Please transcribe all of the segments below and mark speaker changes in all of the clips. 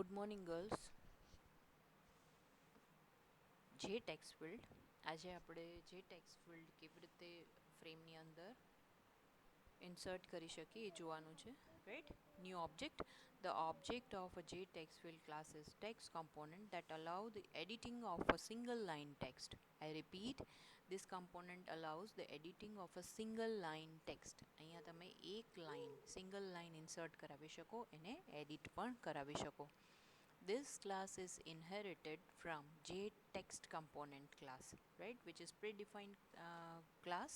Speaker 1: Good morning, girls. JTextField. આજે આપણે JTextField કેવી રીતે ફ્રેમની અંદર ઇન્સર્ટ કરી શકીએ એ જોવાનું છે, right? New object. The object of a JTextField class is text component that allow the editing of a single line text. I repeat, this component allows the editing of a single line text. અહીંયા તમે એક line single line insert કરાવી શકો, એને edit પણ કરાવી શકો. This class is inherited from JTextComponent class, right, which is predefined class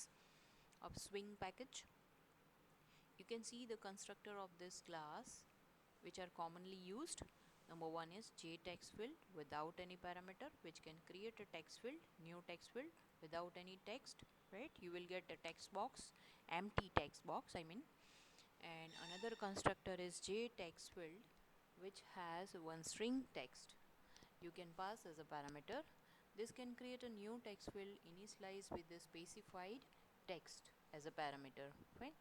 Speaker 1: of Swing package. You can see the constructor of this class which are commonly used. Number one is JTextField without any parameter, which can create a text field, new text field without any text, right? You will get a text box, empty text box, I mean. And another constructor is JTextField, which has one string text you can pass as a parameter. This can create a new text field initialized with the specified text as a parameter. Fine.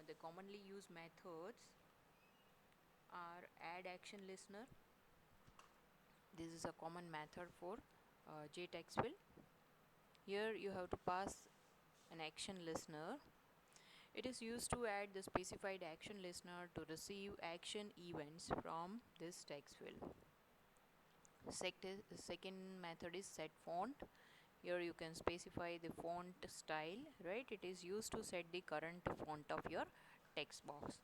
Speaker 1: The commonly used methods are add action listener. This is a common method for JTextField. Here you have to pass an action listener. It is used to add the specified action listener to receive action events from this text field. Second method is set font. Here you can specify the font style, right? It is used to set the current font of your text box.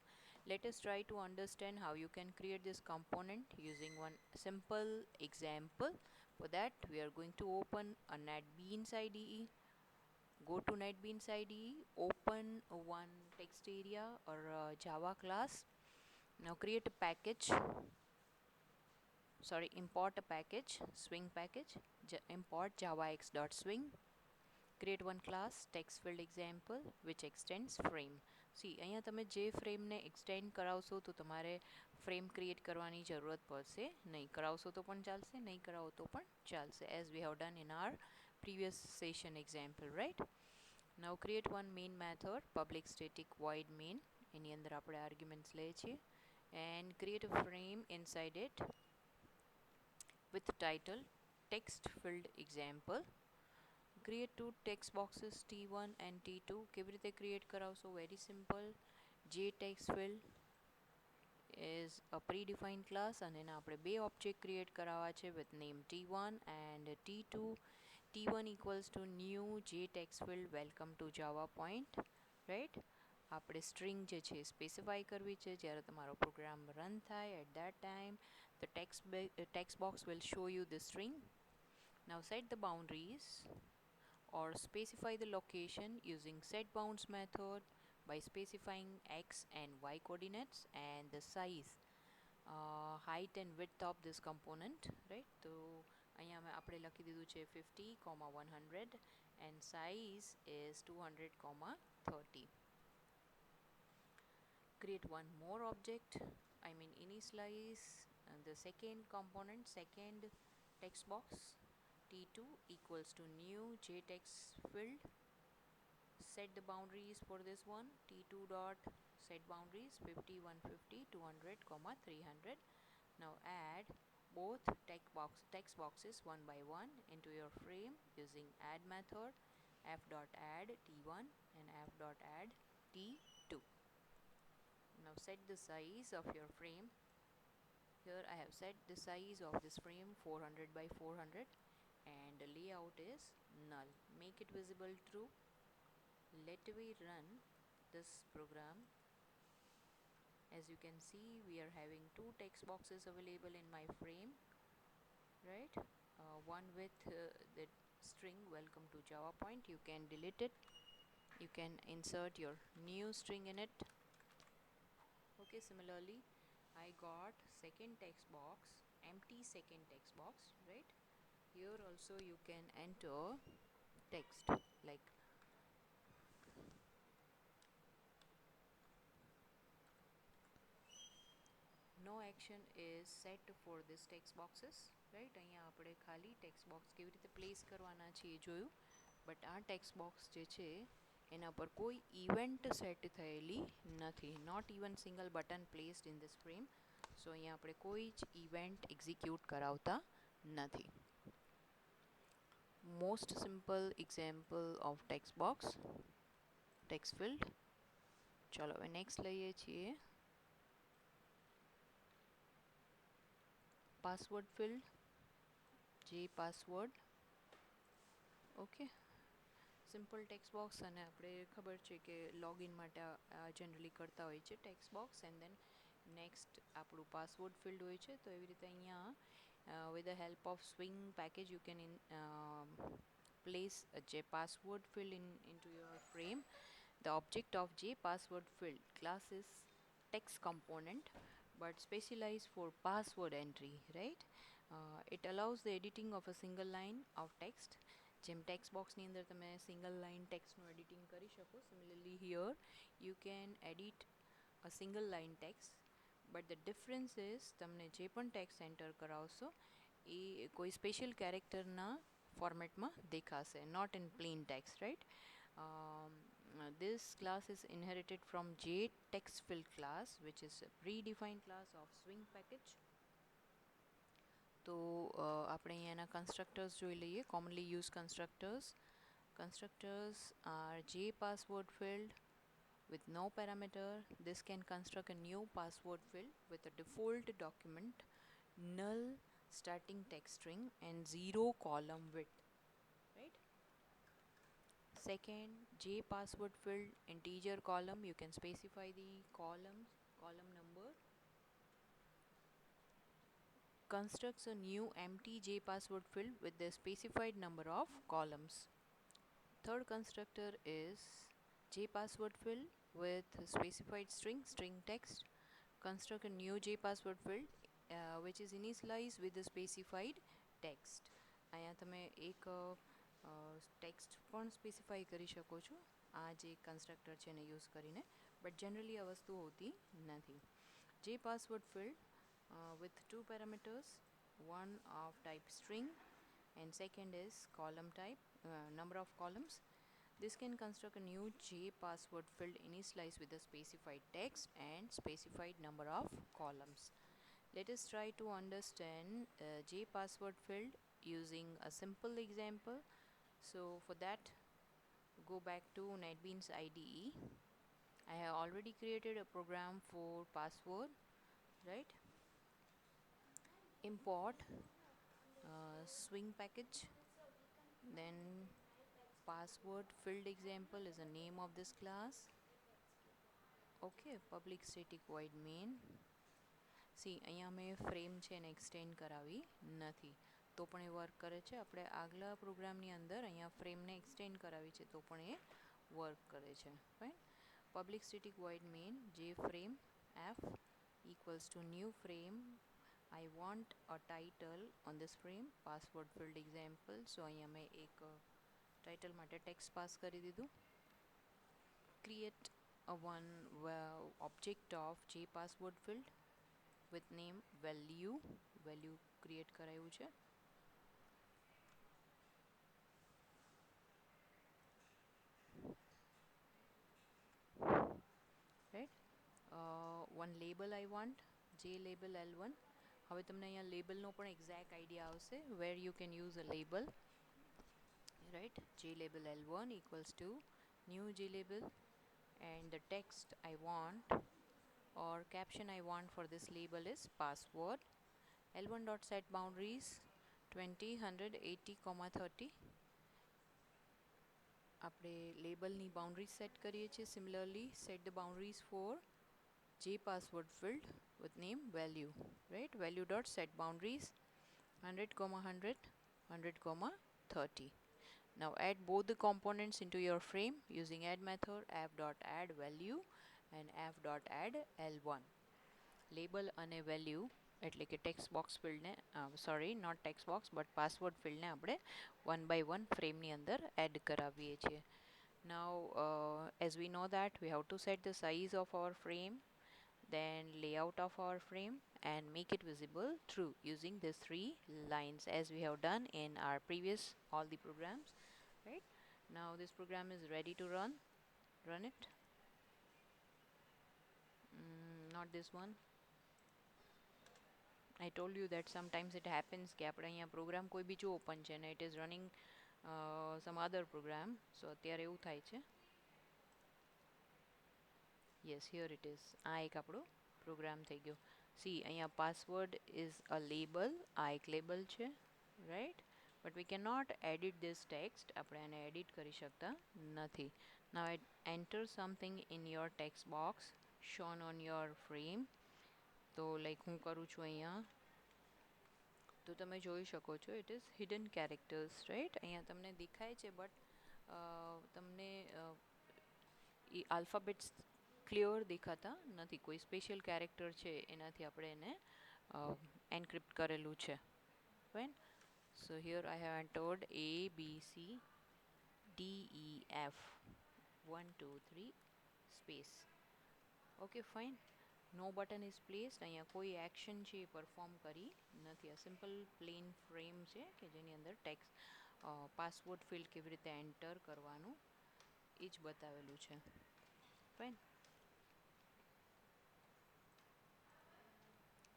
Speaker 1: Let us try to understand how you can create this component using one simple example. For that, we are going to open a NetBeans IDE. Go to NetBeans IDE, open one text area or Java class. Now create a package. Import a package, Swing package. Import javax.swing. Create one class, TextField example, which extends frame. See, અહીંયા તમે જે ફ્રેમને extend કરાવશો તો તમારે frame create કરવાની જરૂરત પડશે નહીં. કરાવશો તો પણ ચાલશે, નહીં કરાવો તો પણ ચાલશે, as we have done in our previous session example, right? Now create one main method, public static void main. એની અંદર આપણે આર્ગ્યુમેન્ટ્સ લઈએ છીએ. And create a frame inside it with title TextField example. Create two text boxes T1 and T2. કેવી રીતે create કરાવશો? Very simple. JTextField is a predefined class અને એના આપણે બે ઓબ્જેક્ટ ક્રિએટ કરાવવા છે with name T1 and T2. T1 equals to new JTextField welcome to Java point, right? આપણે સ્ટ્રિંગ જે છે સ્પેસિફાઈ કરવી છે. જ્યારે તમારો પ્રોગ્રામ રન થાય at that time the text box will show you the string. Now set the boundaries or specify the location using setBounds method by specifying x and y coordinates and the size, height and width of this component, right? So અહીંયા આપણે લખી દીધું છે 50,100 and size is 200,30. Create one more object, initialize the second component, second text box. T2 equals to new JTextField. Set the boundaries for this one. T2 dot set boundaries 50, 150, 200, 300. Now add both text boxes one by one into your frame using add method, f.add T1 and f.add T2. Now set the size of your frame. Here I have set the size of this frame 400 by 400 and the layout is null. Make it visible true. Let me run this program. As you can see, we are having two text boxes available in my frame, right? One with the string welcome to Java point. You can delete it. You can insert your new string in it. Okay, similarly I got second text box, empty second text box, right? Here also you can enter text like no action is set for this text boxes, right? અહીંયા આપણે ખાલી text box કેવી રીતે place કરવાના છે એ જોયું. But આ text box જે છે એના પર કોઈ ઇવેન્ટ સેટ થયેલી નથી. Not even single button placed in this frame. So અહીંયા આપણે કોઈ જ ઇવેન્ટ એક્ઝિક્યુટ કરાવતા નથી. Most simple example of text box text field. ચાલો હવે નેક્સ્ટ લઈએ છીએ પાસવર્ડ ફિલ્ડ, જે password. Okay, simple text box, અને આપણે ખબર છે કે લોગિન માટે જનરલી કરતા હોય છે text box, and then next આપણું પાસવર્ડ ફિલ્ડ હોય છે. તો એવી રીતે અહીંયા with the help of swing package you can place a JPassword field into your frame. The object of JPasswordField class is text component but specialized for password entry, right? It allows the editing of a single line of text. જેમ text બોક્સની અંદર તમે single line ટેક્સ્ટનું editing કરી શકો, similarly here you can edit a single line text, but the difference is તમને જે પણ text enter કરાવશો એ કોઈ સ્પેશિયલ કેરેક્ટરના ફોર્મેટમાં દેખાશે, not in plain text, right? This class is inherited from JTextField class, which is a predefined class of swing package. તો આપણે અહીંયાના કન્સ્ટ્રક્ટર્સ જોઈ લઈએ. Commonly use constructors are JPasswordField with no parameter. This can construct a new password field with a default document, null starting text string and 0 column width, right? Second, JPasswordField integer column, you can specify the column number. Constructs a new empty JPassword field with the specified number of columns. Third constructor is JPassword field with specified string text. Construct a new JPassword field which is initialized with the specified text. અહીંયા તમે એક text પણ specify કરી શકો છો આ જે constructor છે એને યુઝ કરીને, બટ જનરલી આ વસ્તુ હોતી નથી. JPassword field with two parameters, one of type string and second is column type, number of columns. This can construct a new JPassword field initialized with the specified text and specified number of columns. Let us try to understand JPassword field using a simple example. So for that, go back to NetBeans IDE. I have already created a program for password, right? Import swing package, then password field example is the name of this class. Okay, public static void main. C અહીંયા મેં frame છે એને extend કરાવી નથી તો પણ એ work કરે છે. આપણે આગલા પ્રોગ્રામની અંદર અહીંયા ફ્રેમને એક્સટેન્ડ કરાવી છે તો પણ એ વર્ક કરે છે, fine. Public static void main J frame F equals to new frame. I want a title on this frame, password field example. So અહીંયા મેં એક title માટે text પાસ કરી દીધું. Create a one object of JPassword field with name value create કરાયું છે. Right? One label I want, J label L1. હવે તમને અહીંયા લેબલનો પણ એક્ઝેક્ટ આઈડિયા આવશે where you can use a label, right? J label L1 equals to new J label, and the text I want or caption I want for this label is password. L1 dot set boundaries 20 100 80 30. આપણે લેબલની boundaries set કરીએ છીએ. Similarly set the boundaries for JPassword field with name value, right? Value dot set boundaries 100 100 100 30. Now add both the components into your frame using add method f dot add value and f dot add L1. Label અને value એટલે કે text box ફિલ્ડને sorry not text box but password ફિલ્ડને આપણે 1 by 1 ફ્રેમની અંદર add કરાવીએ છીએ. Now as we know that we have to set the size of our frame, then layout of our frame and make it visible true using these three lines as we have done in our previous all the programs, right? Now this program is ready to run it. Not this one. I told you that sometimes it happens કે આપણે અહીંયા programme કોઈ બીજો open છે ને it is running some other program. So અત્યારે એવું થાય છે. Yes, here it is. આ એક આપણો પ્રોગ્રામ થઈ ગયો. See, અહીંયા password is a label, આ એક label છે, right? But we cannot edit this text. આપણે આને edit કરી શકતા નથી. Now I enter something in your text box shown on your frame. તો લાઈક હું કરું છું અહીંયા, તો તમે જોઈ શકો છો it is hidden characters, right? અહીંયા તમને દેખાય છે but તમને એ આલ્ફાબેટ્સ ક્લિયર દેખાતા નથી. કોઈ સ્પેશિયલ કેરેક્ટર છે એનાથી આપણે એને એન્ક્રિપ્ટ કરેલું છે. Fine. So here I have entered A, B, C, D, E, F. 1, 2, 3 space. Okay, fine. No button is placed. અહીંયા કોઈ એક્શન છે એ પરફોર્મ કરી નથી. આ સિમ્પલ પ્લેન ફ્રેમ છે કે જેની અંદર ટેક્સ્ટ પાસવર્ડ ફિલ્ડ કેવી રીતે એન્ટર કરવાનું એ જ બતાવેલું છે. ફાઇન.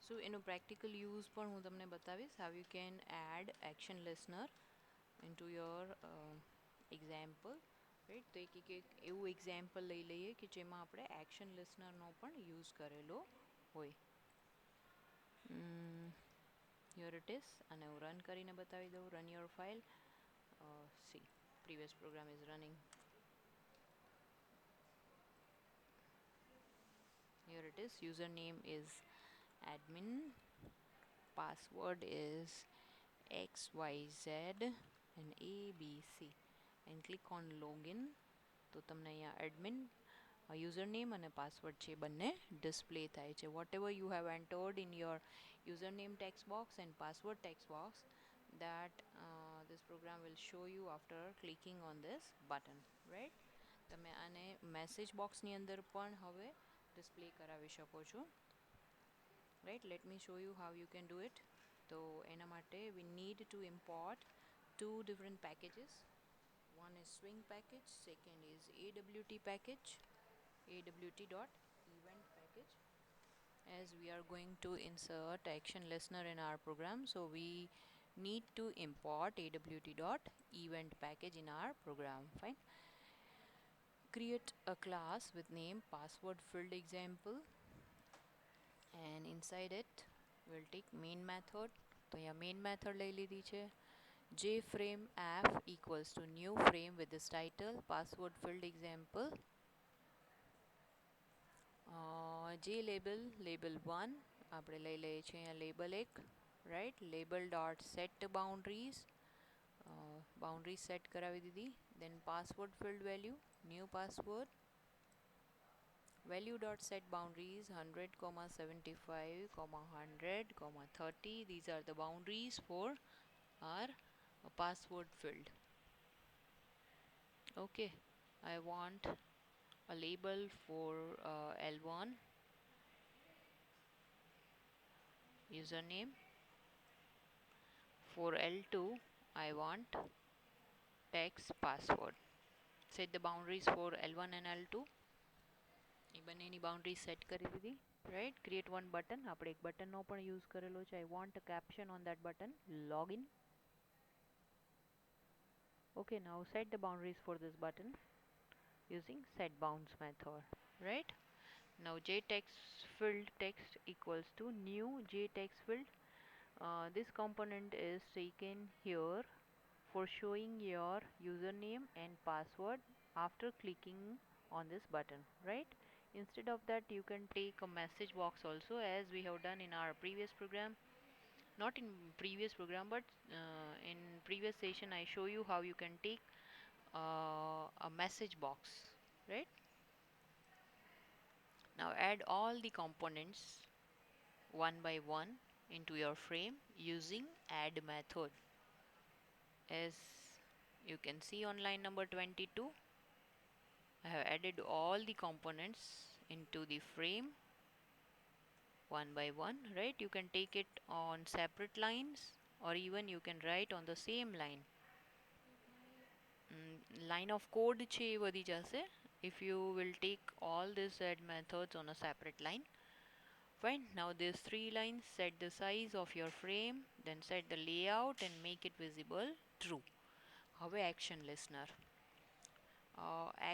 Speaker 1: સો એનો પ્રેક્ટિકલ યુઝ પણ હું તમને બતાવીશ. How you can add action listener into your example, right? તો એક એવું એક્ઝામ્પલ લઈ લઈએ કે જેમાં આપણે એક્શન લિસનરનો પણ યુઝ કરેલો હોય. Here it is. અને હું રન કરીને બતાવી દઉં. Run your file. See, previous program is running. Here it is. Username is admin. Password is XYZ and ABC. And click on login. તો તમને અહીંયા admin username and password છે બંને display થાય છે. Whatever you have entered in your username text box and password text box, that this program will show you after clicking on this button, right? તમે આને message બોક્સની અંદર પણ હવે ડિસ્પ્લે કરાવી શકો છો, right? Let me show you how you can do it. તો એના માટે we need to import two different packages. One is swing package, second is AWT package, AWT.event package. As we are going to insert action listener in our program, so we need to import AWT.event package in our program. Fine. Create a class with name password filled example, and inside it we'll take main method. તો અહીંયા main method લઈ લીધી છે. jframe f equals to new frame with this title password filled example. j label 1 આપણે લઈ લઈએ છીએ અહીંયા label 1, right? label dot set boundaries, boundaries set કરાવી દીધી. then password filled value, new password. value dot set boundaries 100, 75, 100, 30. These are the boundaries for our password field. Okay, I want a label for L1 username. For L2 I want text password. Set the boundaries for L1 and L2. એ બંનેની boundaries set કરી દીધી, right? Create one button. આપણે એક બટનનો પણ use કરેલો છે. I want a caption on that button. Login. Okay, now set the boundaries for this button using setBounds method, right? Now JTextField text equals to new JTextField. This component is taken here for showing your username and password after clicking on this button, right? Instead of that, you can take a message box also, as we have done in our previous program. Not in previous program, but in previous session I show you how you can take a message box, right? Now add all the components one by one into your frame using add method. As you can see on line number 22, I have added all the components into the frame one by one, right? You can take it on separate lines, or even you can write on the same line. Line of code છે એ વધી જશે if you will take all these add methods on a separate line. Fine. Now these three lines, set the size of your frame, then set the layout and make it visible. True. હવે action listener.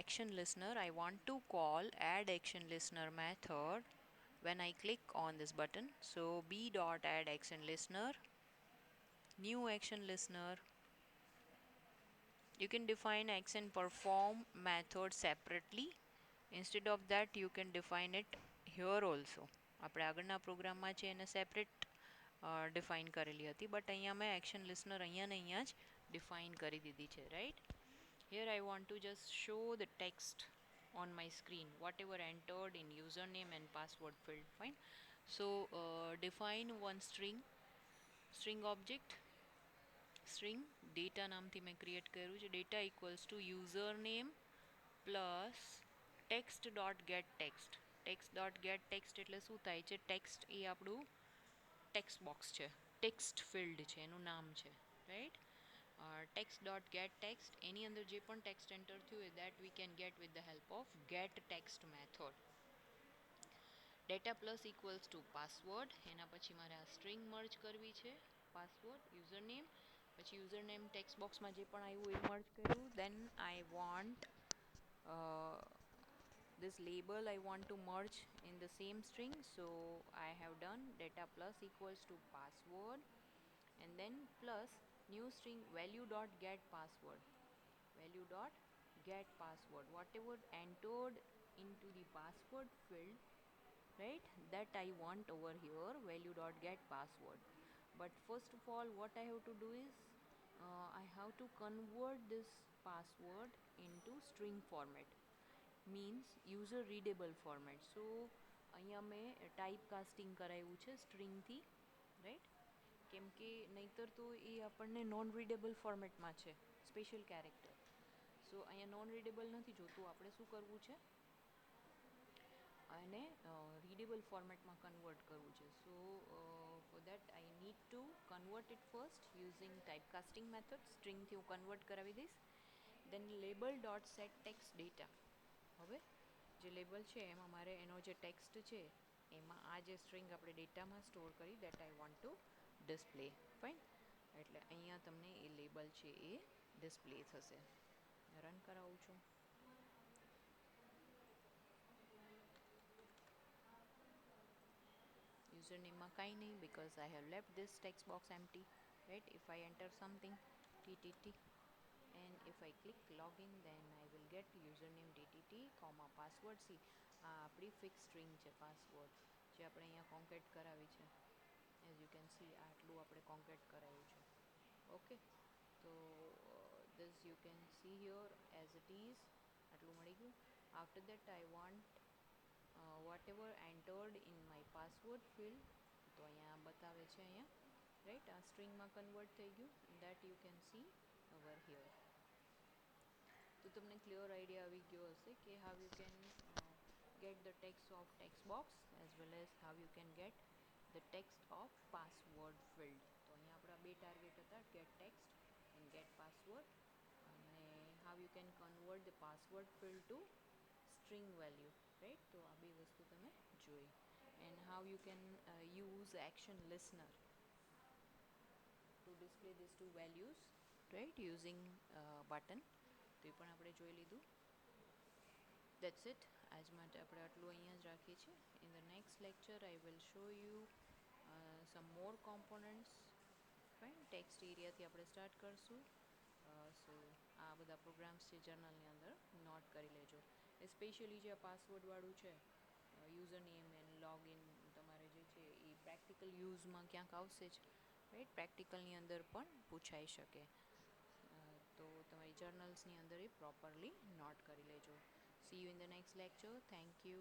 Speaker 1: Action listener, I want to call add action listener method when I click on this button. So b dot add action listener, new action listener. You can define action perform method separately. Instead of that, you can define it here also. આપણે આગળના પ્રોગ્રામમાં છે એને separate define કરેલી હતી, but અહીંયા મેં action listener અહીંયા ને અહીંયા જ ડિફાઇન કરી દીધી છે, right. Here I want to just show the text on my screen, whatever entered in username and password field. Fine. So define one string object, string data નામથી મેં ક્રિએટ કર્યું છે. Data equals to username plus text dot get text. Text dot get text એટલે શું થાય છે? Text એ આપણું text box છે, ટેક્સ્ટ ફિલ્ડ છે, એનું નામ છે, right. text dot get text, એની અંદર જે પણ ટેક્સ્ટ એન્ટર થયું હોય that we can get with the help of get text method. data plus equals to password, એના પછી મારે આ string merge કરવી છે, password username, પછી username text boxમાં જે પણ આવ્યું એ merge કર્યું. then I want this label I want to merge in the same string, so I have done data plus equals to password and then plus new string value dot get password, value dot get password, whatever entered into the password field, right, that I want over here, value dot get password. But first of all what I have to do is I have to convert this password into string format, means user readable format. So અહીંયા મેં type casting કરાવ્યું છે સ્ટ્રિંગથી, right, કેમ કે નહીતર તો એ આપણને non readable ફોર્મેટમાં છે, સ્પેશિયલ કેરેક્ટર. સો અહીંયા નોન રીડેબલ નથી જોતું, આપણે શું કરવું છે, એને રીડેબલ ફોર્મેટમાં કન્વર્ટ કરવું છે. So for that I need to convert it first using type casting method. સ્ટ્રિંગથી હું કન્વર્ટ કરાવી દઈશ. Then label dot set text data. હવે જે લેબલ છે એમાં મારે એનો જે ટેક્સ્ટ છે એમાં આ જે સ્ટ્રિંગ આપણે ડેટામાં સ્ટોર કરી that I want to display. Fine. એટલે અહીંયા તમને એ લેબલ છે એ ડિસ્પ્લે થશે. રન કરાવું છું. યુઝરનેમમાં કાંઈ નહીં, because I have left this text box empty, right. If I enter something ttt and if I click login, then I will get username ttt comma password. See, આ આપણી fix string છે password, જે આપણે અહીંયા કોન્કેટ કરાવી છે. As you can see આટલું આપણે કોન્કેટ કરાવ્યું છે. ઓકે, તો this you can see here as it is, આટલું મળી ગયું. After that I want whatever entered in my password field, તો અહીંયા બતાવે છે અહીંયા, રાઈટ, આ સ્ટ્રિંગમાં કન્વર્ટ થઈ ગયું. that you can see over here. તો તમને ક્લિયર આઈડિયા આવી ગયો હશે કે how you can get the text of text box as well as how you can get the text of password field. તો અહીંયા આપણા બે ટાર્ગેટ હતા, get text and get password, અને how you can convert the password field to string value, right. તો આ બે વસ્તુ તમે જોઈ. and how you can use action listener to display these two values, right, using button. તો એ પણ આપણે જોઈ લીધું. that's it. આજ માટે આપણે આટલું અહીંયા જ રાખીએ છીએ. in the next lecture I will show you some more components. fine. text એરિયાથી આપણે સ્ટાર્ટ કરશું. સો આ બધા પ્રોગ્રામ્સ છે જર્નલની અંદર નોટ કરી લેજો. સ્પેશિયલી જે આ પાસવર્ડવાળું છે, યુઝર નેમ એન્ડ લોગિન, તમારે જે છે એ પ્રેક્ટિકલ યુઝમાં ક્યાંક આવશે જ, રાઈટ. પ્રેક્ટિકલની અંદર પણ પૂછાઈ શકે. તો તમારી જર્નલ્સની અંદર એ પ્રોપરલી નોટ કરી લેજો. C you in the next lecture. Thank you.